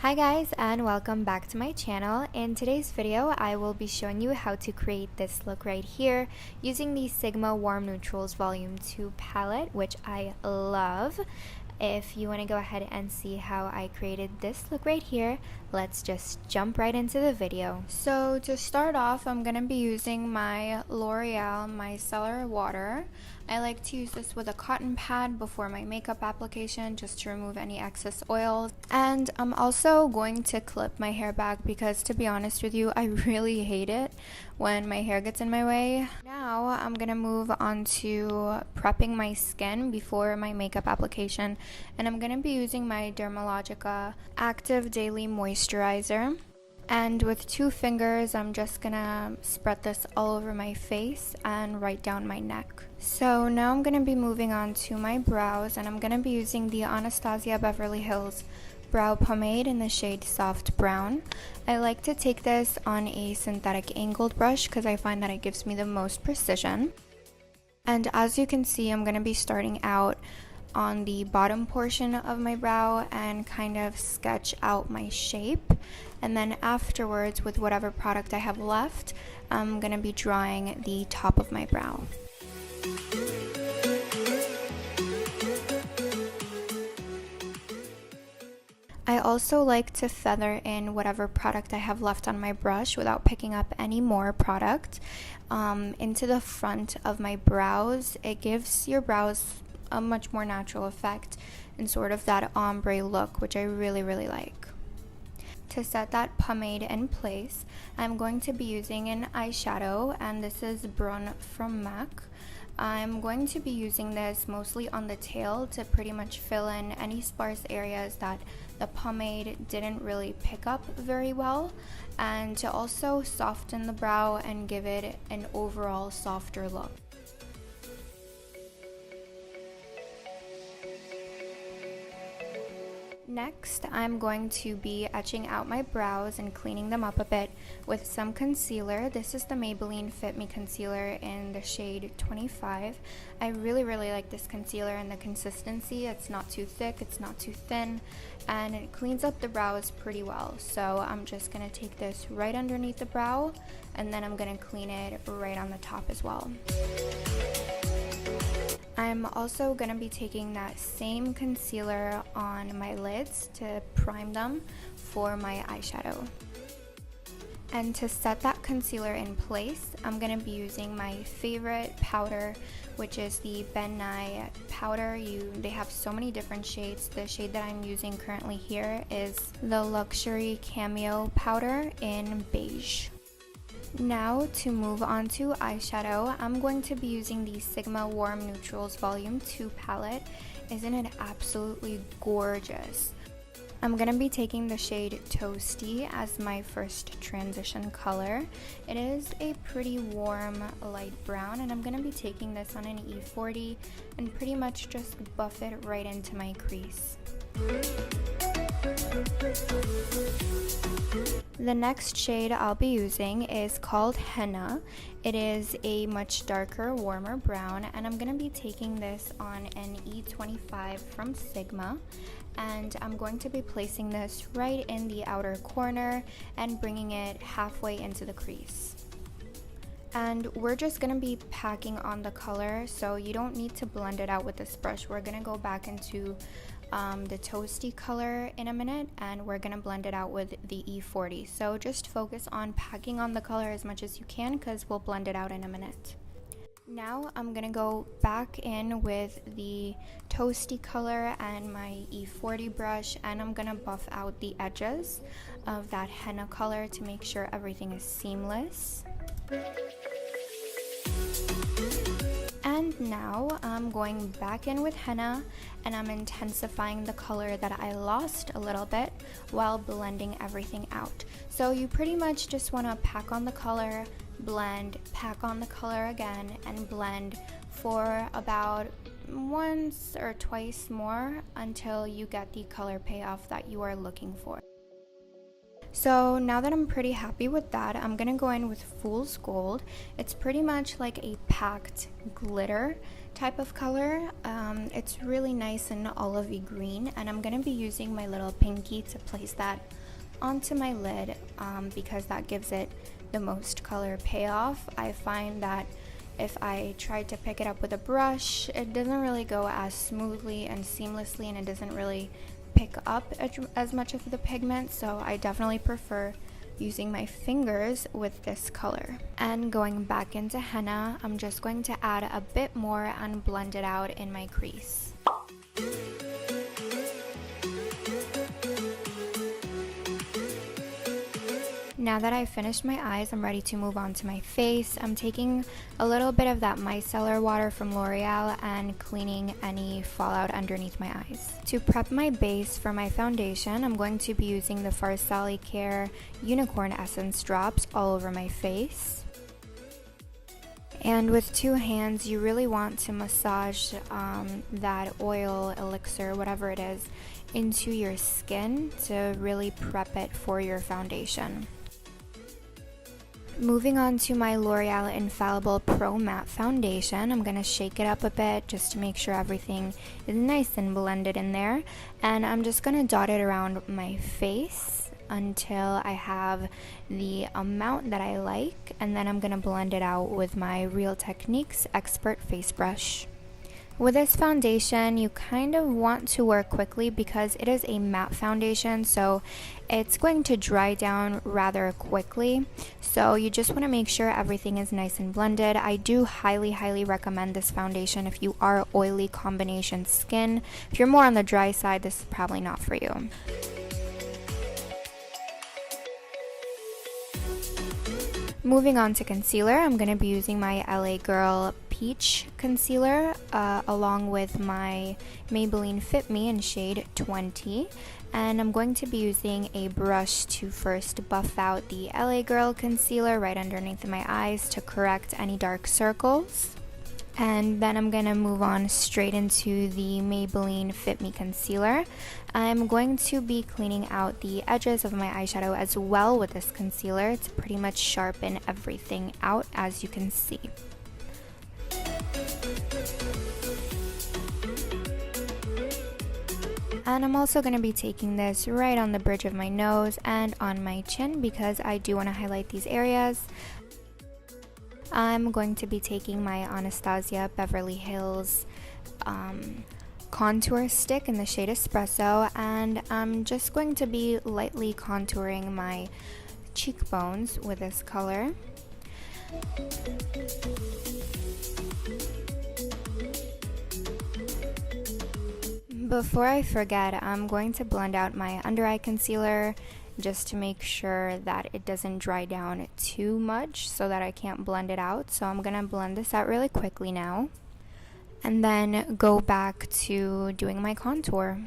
Hi guys, and welcome back to my channel. In today's video, I will be showing you how to create this look right here using the Sigma Warm Neutrals Volume 2 palette, which I love. If you want to go ahead and see how I created this look right here, let's just jump right into the video. So to start off, I'm going to be using my L'Oreal Micellar Water. I like to use this with a cotton pad before my makeup application just to remove any excess oils. And I'm also going to clip my hair back because, to be honest with you, I really hate it when my hair gets in my way. Now I'm going to move on to prepping my skin before my makeup application. And I'm going to be using my Dermalogica Active Daily Moisturizer. And with 2 fingers, I'm just gonna spread this all over my face and right down my neck. So now I'm gonna be moving on to my brows, and I'm gonna be using the Anastasia Beverly Hills Brow Pomade in the shade Soft Brown. I like to take this on a synthetic angled brush because I find that it gives me the most precision. And as you can see, I'm gonna be starting out on the bottom portion of my brow and kind of sketch out my shape, and then afterwards, with whatever product I have left, I'm gonna be drawing the top of my brow. I also like to feather in whatever product I have left on my brush without picking up any more product into the front of my brows. It gives your brows a much more natural effect and sort of that ombre look, which I really like. To set that pomade in place, I'm going to be using an eyeshadow, and this is Brun from MAC. I'm going to be using this mostly on the tail to pretty much fill in any sparse areas that the pomade didn't really pick up very well, and to also soften the brow and give it an overall softer look. Next, I'm going to be etching out my brows and cleaning them up a bit with some concealer. This is the Maybelline FitMe concealer in the shade 25. I really like this concealer and the consistency. It's not too thick, it's not too thin, and it cleans up the brows pretty well. So I'm just going to take this right underneath the brow, and then I'm going to clean it right on the top as well. I'm also going to be taking that same concealer on my lids to prime them for my eyeshadow. And to set that concealer in place, I'm going to be using my favorite powder, which is the BenNye powder. They have so many different shades. The shade that I'm using currently here is the Luxury Cameo powder in beige. Now to move on to eyeshadow, I'm going to be using the Sigma Warm Neutrals Volume 2 palette. Isn't it absolutely gorgeous? I'm going to be taking the shade Toasty as my first transition color. It is a pretty warm light brown, and I'm going to be taking this on an E40 and pretty much just buff it right into my crease. The next shade I'll be using is called Henna. It is a much darker, warmer brown, and I'm going to be taking this on an E25 from Sigma, and I'm going to be placing this right in the outer corner and bringing it halfway into the crease. And we're just going to be packing on the color, so you don't need to blend it out with this brush. We're going to go back into the Toasty color in a minute, and we're going to blend it out with the E40. So just focus on packing on the color as much as you can because we'll blend it out in a minute. Now I'm going to go back in with the Toasty color and my E40 brush, and I'm going to buff out the edges of that henna color to make sure everything is seamless. And now I'm going back in with henna, and I'm intensifying the color that I lost a little bit while blending everything out. So you pretty much just want to pack on the color, blend, pack on the color again, and blend for about once or twice more until you get the color payoff that you are looking for. So now that I'm pretty happy with that, I'm gonna go in with Fool's Gold. It's pretty much like a packed glitter type of color. It's really nice and olivey green, and I'm gonna be using my little pinky to place that onto my lid because that gives it the most color payoff. I find that if I try to pick it up with a brush, it doesn't really go as smoothly and seamlessly, and it doesn't really pick up as much of the pigment, so I definitely prefer using my fingers with this color. And going back into henna, I'm just going to add a bit more and blend it out in my crease. Now that I've finished my eyes, I'm ready to move on to my face. I'm taking a little bit of that micellar water from L'Oreal and cleaning any fallout underneath my eyes. To prep my base for my foundation, I'm going to be using the Farsali Care Unicorn Essence drops all over my face. And with two hands, you really want to massage that oil, elixir, whatever it is, into your skin to really prep it for your foundation. Moving on to my L'Oreal Infallible Pro Matte Foundation, I'm going to shake it up a bit just to make sure everything is nice and blended in there. And I'm just going to dot it around my face until I have the amount that I like. And then I'm going to blend it out with my Real Techniques Expert Face Brush. With this foundation, you kind of want to work quickly because it is a matte foundation, so it's going to dry down rather quickly. So you just want to make sure everything is nice and blended. I do highly recommend this foundation if you are oily combination skin. If you're more on the dry side, this is probably not for you. Moving on to concealer, I'm going to be using my LA Girl Peach Concealer along with my Maybelline FitMe in shade 20. And I'm going to be using a brush to first buff out the LA Girl Concealer right underneath my eyes to correct any dark circles. And then I'm going to move on straight into the Maybelline Fit Me Concealer. I'm going to be cleaning out the edges of my eyeshadow as well with this concealer to pretty much sharpen everything out, as you can see. And I'm also going to be taking this right on the bridge of my nose and on my chin because I do want to highlight these areas. I'm going to be taking my Anastasia Beverly Hills contour stick in the shade Espresso, and I'm just going to be lightly contouring my cheekbones with this color. Before I forget, I'm going to blend out my under eye concealer just to make sure that it doesn't dry down too much so that I can't blend it out. So I'm gonna blend this out really quickly now and then go back to doing my contour.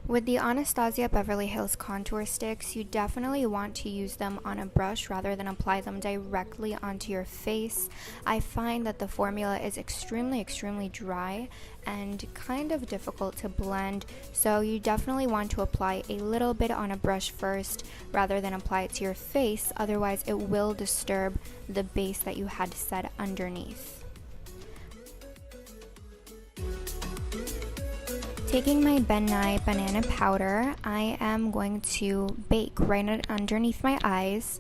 With the Anastasia Beverly Hills contour sticks, you definitely want to use them on a brush rather than apply them directly onto your face. I find that the formula is extremely dry and kind of difficult to blend, so you definitely want to apply a little bit on a brush first rather than apply it to your face, otherwise it will disturb the base that you had set underneath. Taking my BenNye banana powder, I am going to bake right underneath my eyes,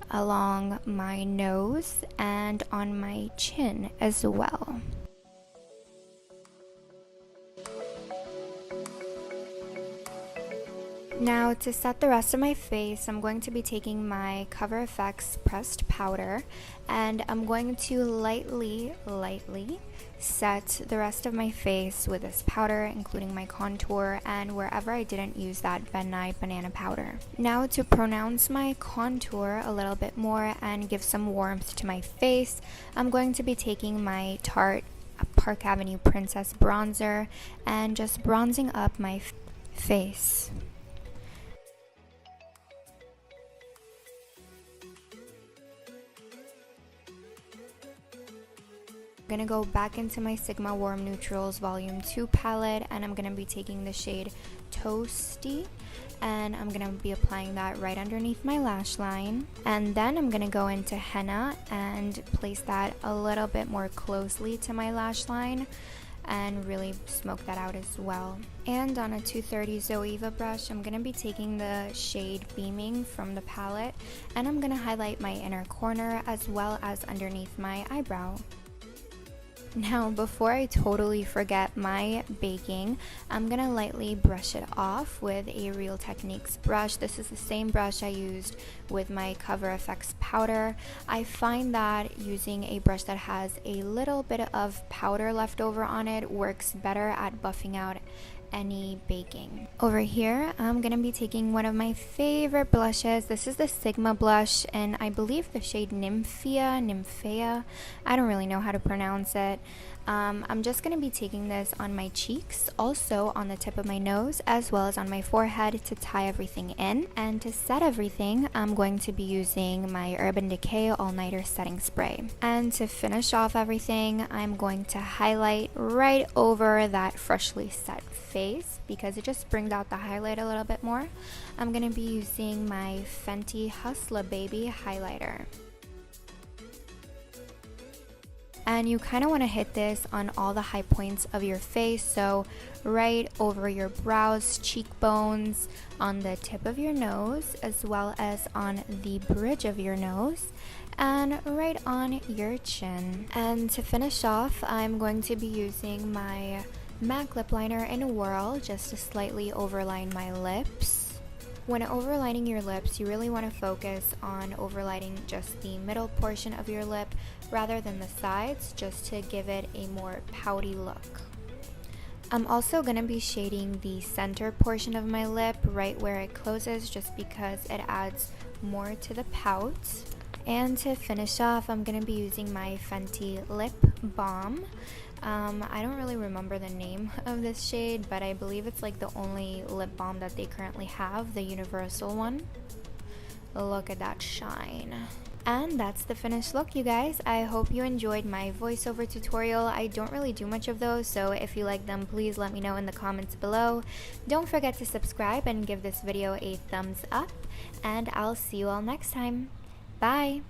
along my nose, and on my chin as well. Now to set the rest of my face, I'm going to be taking my Cover FX pressed powder, and I'm going to lightly set the rest of my face with this powder, including my contour and wherever I didn't use that BenNye banana powder. Now to pronounce my contour a little bit more and give some warmth to my face, I'm going to be taking my Tarte Park Avenue Princess bronzer and just bronzing up my face. I'm going to go back into my Sigma Warm Neutrals Volume 2 palette, and I'm going to be taking the shade Toasty, and I'm gonna be applying that right underneath my lash line. And then I'm gonna go into henna and place that a little bit more closely to my lash line and really smoke that out as well. And on a 230 Zoeva brush, I'm gonna be taking the shade Beaming from the palette, and I'm gonna highlight my inner corner as well as underneath my eyebrow. Now, before I totally forget my baking, I'm gonna lightly brush it off with a Real Techniques brush. This is the same brush I used with my Cover FX powder. I find that using a brush that has a little bit of powder left over on it works better at buffing out any baking. Over here, I'm gonna be taking one of my favorite blushes. This is the Sigma blush, and I believe the shade Nymphea. I don't really know how to pronounce it. I'm just gonna be taking this on my cheeks, also on the tip of my nose, as well as on my forehead to tie everything in. And to set everything, I'm going to be using my Urban Decay All Nighter Setting Spray. And to finish off everything, I'm going to highlight right over that freshly set face because it just brings out the highlight a little bit more. I'm gonna be using my Fenty Hustler Baby highlighter. And you kind of want to hit this on all the high points of your face, so right over your brows, cheekbones, on the tip of your nose, as well as on the bridge of your nose, and right on your chin. And to finish off, I'm going to be using my MAC lip liner in a Whirl just to slightly overline my lips. When overlining your lips, you really want to focus on overlining just the middle portion of your lip rather than the sides, just to give it a more pouty look. I'm also going to be shading the center portion of my lip right where it closes just because it adds more to the pout. And to finish off, I'm going to be using my Fenty Lip Balm. I don't really remember the name of this shade, but I believe it's like the only lip balm that they currently have, the universal one. Look at that shine. And that's the finished look, you guys. I hope you enjoyed my voiceover tutorial. I don't really do much of those, so if you like them, please let me know in the comments below. Don't forget to subscribe and give this video a thumbs up, and I'll see you all next time. Bye!